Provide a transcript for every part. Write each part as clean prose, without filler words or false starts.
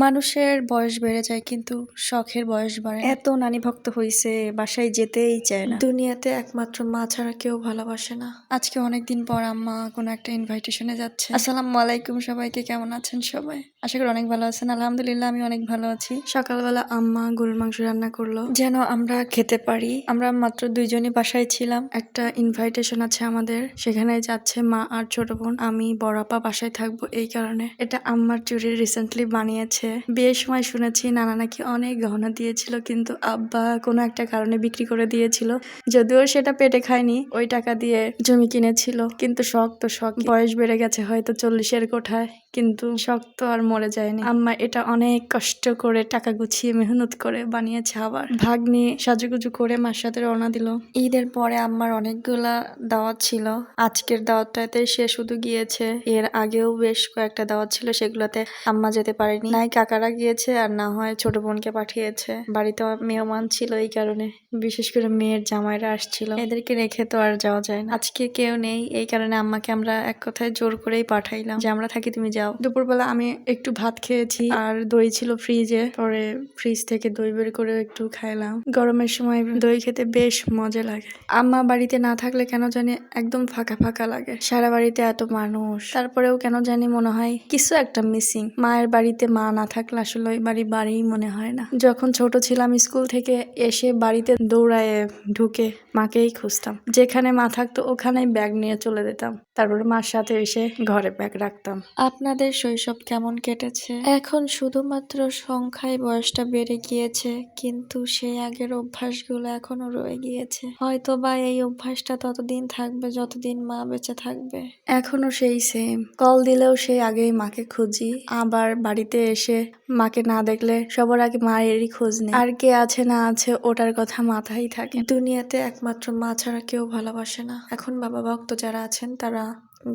মানুষের বয়স বেড়ে যায় কিন্তু শখের বয়স বাড়ে না। এত নানি ভক্ত হইছে বাসায় যেতেই চায় না। দুনিয়াতে একমাত্র মা ছাড়া কেউ ভালোবাসে না। আজকে অনেকদিন পর আম্মা কোনো একটা ইনভাইটেশনে যাচ্ছে। আসসালামু আলাইকুম সবাইকে, কেমন আছেন সবাই? আশা করি অনেক ভালো আছেন। আলহামদুলিল্লাহ আমি অনেক ভালো আছি। সকালবেলা আম্মা গরুর মাংস রান্না করলো যেন আমরা খেতে পারি। আমরা মাত্র দুইজনই বাসায় ছিলাম। একটা ইনভাইটেশন আছে আমাদের, সেখানে যাচ্ছে মা আর ছোট বোন। আমি বড় আপা বাসায় থাকবো এই কারণে। এটা আম্মার চুরি রিসেন্টলি বানিয়েছে। বিয়ের সময় শুনেছি নানা নাকি অনেক গহনা দিয়েছিল, কিন্তু আব্বা কোনো একটা কারণে বিক্রি করে দিয়েছিল। যদিও সেটা পেটে খায়নি, ওই টাকা দিয়ে জমি কিনেছিল। কিন্তু শখ তো শখ, বয়স বেড়ে গেছে হয়তো 40-এর কোঠায়, কিন্তু শখ তো আর মরে যায়নি। আম্মা এটা অনেক কষ্ট করে টাকা গুছিয়ে মেহনত করে বানিয়েছে। আবার ভাগ্নি সাজুগুজু করে মার সাথে রওনা দিল। ঈদের পরে আম্মার অনেকগুলা দাওয়াত ছিল। আজকের দাওয়াতটাতে সে শুধু গিয়েছে, এর আগেও বেশ কয়েকটা দাওয়াত ছিল, সেগুলোতে আম্মা যেতে পারেনি। নাই কাকারা গিয়েছে আর না হয় ছোট বোনকে পাঠিয়েছে। বাড়িতে মেহমান ছিল এই কারণে, বিশেষ করে মেয়ের জামাইরা আসছিল, এদেরকে রেখে তো আর যাওয়া যায় না। আজকে কেউ নেই এই কারণে আম্মাকে আমরা এক কথায় জোর করেই পাঠাইলাম যে আমরা থাকি, তুমি যাও। দুপুরবেলা আমি একটু ভাত খেয়েছি আর দই ছিল ফ্রিজে, পরে ফ্রিজ থেকে দই বের করে একটু খাইলাম। গরমের সময় দই খেতে বেশ মজা লাগে। আম্মা বাড়িতে না থাকলে কেন জানি একদম ফাঁকা ফাঁকা লাগে। সারা বাড়িতে এত মানুষ, তারপরেও কেন জানি মনে হয় কিছু একটা মিসিং। মায়ের বাড়িতে মা না থাকলে আসলে ওই বাড়িই মনে হয় না। যখন ছোট ছিলাম স্কুল থেকে এসে বাড়িতে দৌড়ায় ঢুকে মাকেই খুঁজতাম। যেখানে মা থাকতো ওখানেই ব্যাগ নিয়ে চলে যেতাম, তারপরে মার সাথে এসে ঘরে ব্যাগ রাখতাম। আপনাদের শৈশব কেমন কেটেছে? এখন শুধুমাত্র সংখ্যায় বয়সটা বেড়ে গিয়েছে, কিন্তু সেই আগের অভ্যাসগুলো এখনো রয়ে গিয়েছে। হয়তো বা এই অভ্যাসটা ততদিন থাকবে যতদিন মা বেঁচে থাকবে। এখনো সেই সেম, কল দিলেও সেই আগেই মাকে খুঁজি। আবার বাড়িতে এসে মাকে না দেখলে সবার আগে মায়েরই খোঁজ নেই। আর কে আছে না আছে ওটার কথা মাথায় থাকে। দুনিয়াতে একমাত্র মা ছাড়া কেউ ভালোবাসে না। এখন বাবা ভক্ত যারা আছেন তারা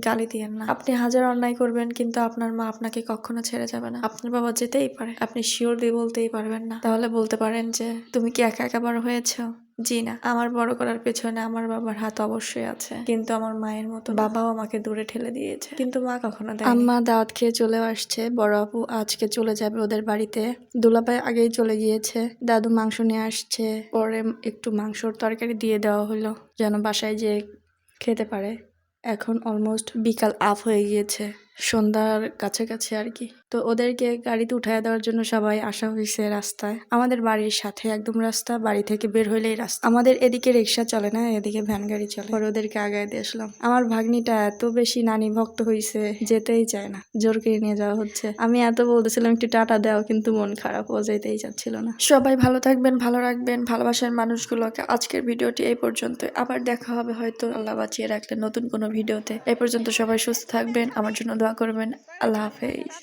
গালি দিয়েন না। আপনি হাজার অন্যায় করবেন কিন্তু আপনার মা আপনাকে কখনো ছেড়ে যাবে না। আপনার বাবা যেতেই পারে, আপনি শিওর দিয়ে বলতেই পারবেন না। তাহলে বলতে পারেন যে তুমি কি একা একা বড় হয়েছো? জি না, আমার বড় করার পেছনে আমার বাবার হাত অবশ্যই আছে, কিন্তু আমার মায়ের মতো বাবাও আমাকে দূরে ঠেলে দিয়েছে, কিন্তু মা কখনো দেয়নি। আম্মা দাওয়াত খেয়ে চলে আসছে। বড় আপু আজকে চলে যাবে ওদের বাড়িতে। দুলাভাই আগেই চলে গিয়েছে। দাদু মাংস নিয়ে আসছে, পরে একটু মাংসর তরকারি দিয়ে দেওয়া হলো যেন বাসায় যে খেতে পারে। এখন অলমোস্ট বিকাল আপ হয়ে গিয়েছে, সন্ধ্যার কাছাকাছি আর কি। তো ওদেরকে গাড়িতে উঠায় দেওয়ার জন্য সবাই আসা হয়েছে রাস্তায়। আমাদের বাড়ির সাথে একদম রাস্তা, বাড়ি থেকে বের হইলেই রাস্তা। আমাদের এদিকে রিক্সা চলে না, এদিকে ভ্যান গাড়ি চলে। পরে ওদেরকে আগায় দিয়ে আসলাম। আমার ভাগ্নিটা এত বেশি নানি ভক্ত হয়েছে, যেতেই চায় না, জোর করে নিয়ে যাওয়া হচ্ছে। আমি এত বলতেছিলাম একটু টাটা দাও, কিন্তু মন খারাপ, ও যেতেই চাচ্ছিল না। সবাই ভালো থাকবেন, ভালো রাখবেন ভালোবাসার মানুষগুলোকে। আজকের ভিডিওটি এই পর্যন্ত, আবার দেখা হবে হয়তো আল্লাহ বাঁচিয়ে রাখলে নতুন কোনো ভিডিওতে। এই পর্যন্ত সবাই সুস্থ থাকবেন, আমার জন্য দোয়া করবেন। আল্লাহ হাফেজ।